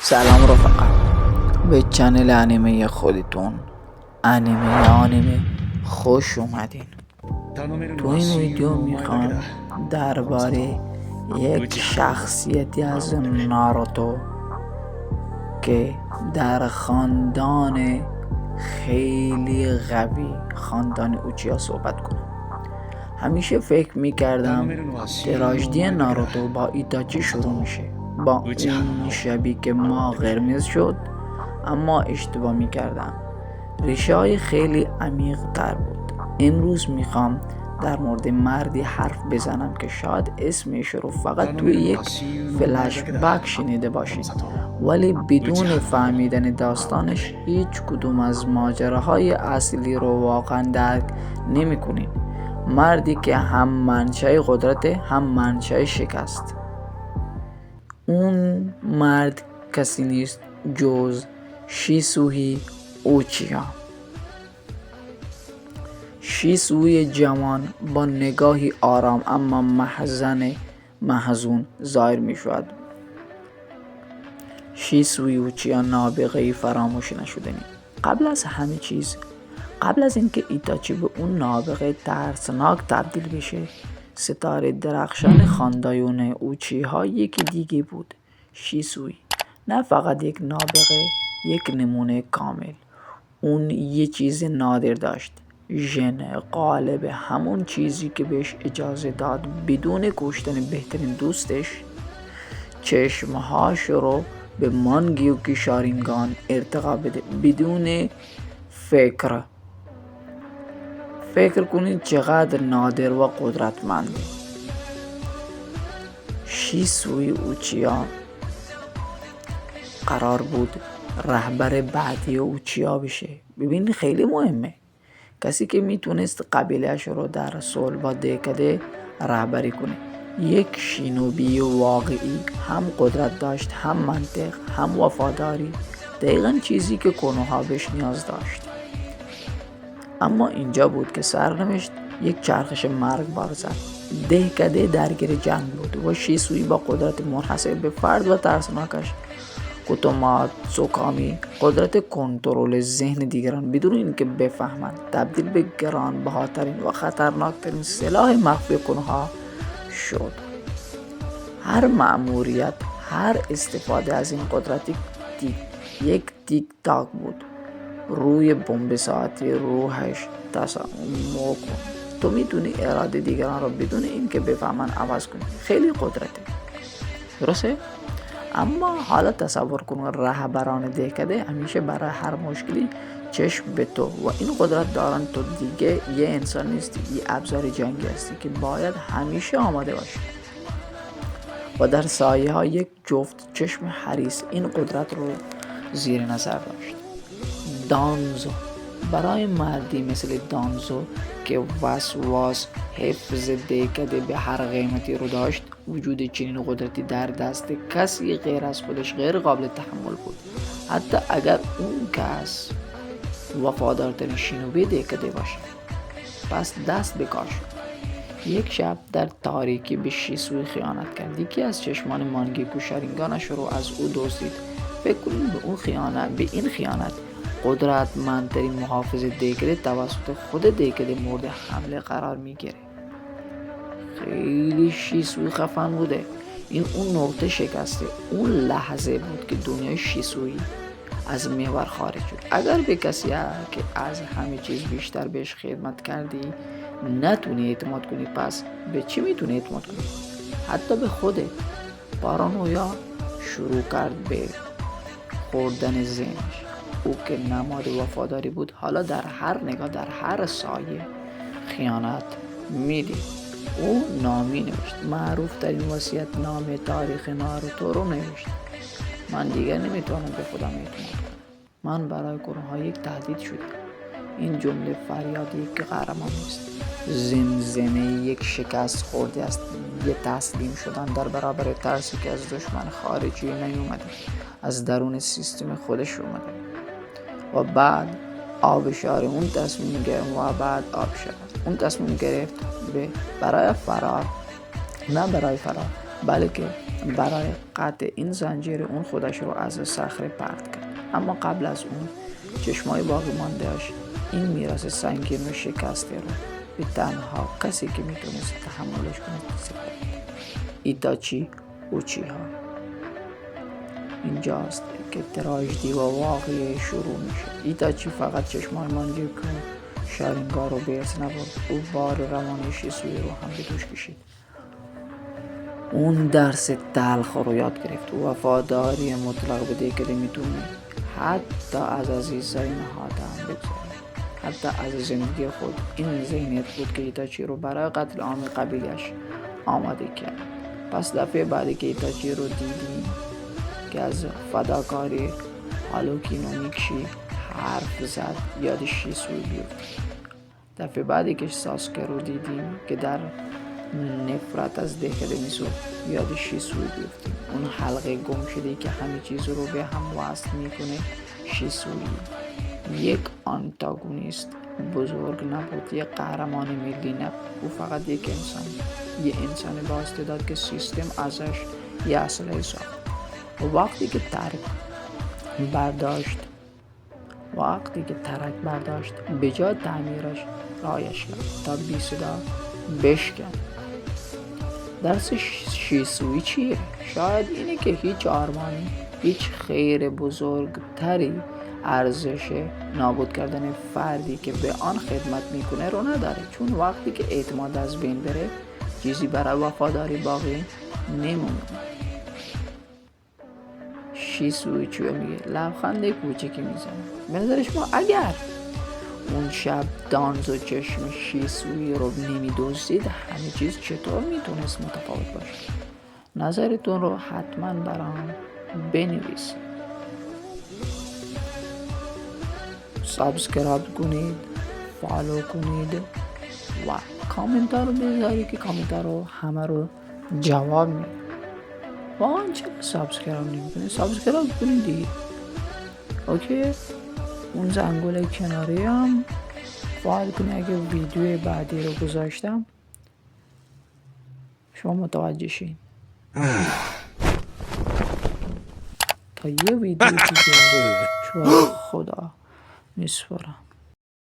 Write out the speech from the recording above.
سلام رفقا، به چنل انیمه خودتون آنیمه خوش اومدین. تو این ویدیو میخوام درباره یک شخصیتی از ناروتو که در خاندان خیلی قوی، خاندان اوچیا صحبت کنم. همیشه فکر میکردم تراژدی ناروتو با ایتاچی شروع میشه، با اون شبی که ما قرمز شد، اما اشتباه میکردم. ریشه های خیلی عمیق تر بود. امروز میخوام در مورد مردی حرف بزنم که شاید اسمش رو فقط توی یک فلش بک شنیده باشید، ولی بدون فهمیدن داستانش هیچ کدوم از ماجراهای اصلی رو واقعا درک نمی‌کنید. مردی که هم منشأ قدرت هم منشأ شکست. اون مرد کسی نیست جز شیسوهی اوچیا. شیسوی جوان با نگاهی آرام اما محزون ظاهر می شود. شیسوی اوچیا نابغه‌ای فراموش نشدنی. قبل از همه چیز، قبل از اینکه ایتاچی به اون نابغه ترسناک تبدیل بشه، ستاره درخشان خاندان اوچی‌ها یکی دیگه بود. شیسوی نه فقط یک نابغه، یک نمونه کامل. اون یه چیز نادر داشت، ژن غالب، همون چیزی که بهش اجازه داد بدون کشتن بهترین دوستش چشمهاش رو به مانگیوکی شارینگان ارتقا بده بدون فکر کنید چقدر نادر و قدرتمنده. شیسوی اوچیا قرار بود رهبر بعدی اوچیا بشه. ببین خیلی مهمه، کسی که میتونست قبیلهش رو در صلح با دکده رهبری کنه. یک شینوبی واقعی، هم قدرت داشت، هم منطق، هم وفاداری، دقیقا چیزی که کنوها بهش نیاز داشت. اما اینجا بود که سرنوشت یک چرخش مرگبار زد. دهکده درگیر جنگ بود و شیسوی با قدرت منحصر به فرد و ترسناکش کوتوماتسوکامی، قدرت کنترل ذهن دیگران بدون اینکه بفهمند، تبدیل به گرانبهاترین و خطرناکترین سلاح مخفی کنوها شد. هر مأموریت، هر استفاده از این قدرت یک تیک تاک بود. روی بمب ساعتی روحش تصمیم کن. تو میتونی اراده دیگران رو بدون اینکه بفهمن عوض کنی. خیلی قدرته، درسته؟ اما حالا تصور کن رهبران دهکده همیشه برای هر مشکلی چشم به تو و این قدرت دارن. تو دیگه یه انسان نیستی، یه ابزار جنگی هستی که باید همیشه آماده باشی. و در سایه ها یک جفت چشم حریص این قدرت رو زیر نظر داشت. دانزو، برای مردی مثل دانزو که وسواس حفظ دهکده به هر قیمتی رو داشت، وجود چنین قدرتی در دست کسی غیر از خودش غیر قابل تحمل بود، حتی اگر اون کس وفادارترین شینوبی دهکده باشه. پس دست به کار شد. یک شب در تاریکی به شیسوی خیانت کرد. یکی از چشمان مانگیکو شارینگانش رو از او دزدید. فکر کنید به این خیانت قدرتمندترین محافظ دهکده توسط خود دهکده مورد حمله قرار میگیره. خیلی شیسوی خفن بوده. این اون نقطه شکسته، اون لحظه بود که دنیای شیسوی از محور خارج شد. اگر به کسی که از همه چیز بیشتر بهش خدمت کردی نتونی اعتماد کنی، پس به چی میتونی اعتماد کنی؟ حتی به خودت. پارانویا شروع کرد به خوردن ذهنش. او که نماد وفاداری بود حالا در هر نگاه، در هر سایه خیانت میدید. او نامی نوشت، معروف ترین وصیت نامه تاریخ ناروتو رو نوشت. من دیگر نمیتونم به خودم اعتماد کنم. من برای گروه‌ها یک تهدید شدم. این جمله فریاد یک قهرمان نیست، زمزمه یک شکست خورده است، یه تسلیم شدن در برابر ترسی که از دشمن خارجی نیومده، از درون سیستم خودش اومده. و بعد آبشار اون تصمیم گرفت برای فرار، نه برای فرار بلکه برای قطع این زنجیر اون خودش رو از صخره پرت کرد. اما قبل از اون چشمای باقی مانده‌اش این میراث سنگین و شکسته رو به تنها کسی که میتونست تحملش کنه سپرد. ایتاچی اوچیها. اینجاست که تراژدی و واقعی شروع میشه. ایتاچی فقط چشمای مانجیکو شارینگان رو به ارث نبرد، او بار روانی شیسوی رو هم به دوش کشید. اون درس تلخ رو یاد گرفت و وفاداری مطلق بده که میتونی حتی از عزیزای نهاده هم بگذاری، حتی از زندگی خود. این ذهنیت بود که ایتاچی رو برای قتل عام قبیلش آماده کرد. پس دفعه بعدی که ایتاچی رو دیدیم که از فداکاری هاروکی نو میکشی حرف زد، یاد شیسوی بیفتیم. دفعه بعدی که ساسکه رو دیدیم که در نفرت از دهکده میسو، یاد شیسوی بیفتیم. اون حلقه گم شده که همه چیز رو به هم وصل میکنه. شیسوی یک آنتاگونیست بزرگ نبود، یک قهرمان ملی نبود، او فقط یک انسان، یک انسان با استعداد که سیستم ازش یه اسلحه ساخت. و وقتی که ترک برداشت به جای تعمیرش رایش کرد تا بی صدا بشکن. درس شیسوی چیه؟ شاید اینه که هیچ آرمانی، هیچ خیر بزرگتری ارزش نابود کردن فردی که به آن خدمت میکنه رو نداره، چون وقتی که اعتماد از بین بره چیزی برای وفاداری باقی نمونه. شیسوی چیه میگه؟ لبخند کوچیکی میزنه. به نظر شما اگر اون شب دانزو چشم شیسوی رو نمیدوزید همه چیز چطور میتونست متفاوت باشه؟ نظرتون رو حتما برام بنویسید. سابسکرایب کنید، فالو کنید و کامنتار رو بذارید که کامنتار رو همه رو جواب میده. واقعا چرا سابسکرایب نمیکنید؟ سابسکرایب کنید دیگه. اوکی؟ اون زنگوله کناری هم فعال کنید. اگه ویدیو بعدی رو گذاشتم شما متوجه شین. تا یه ویدیو دیگه شما خدا میسپارم.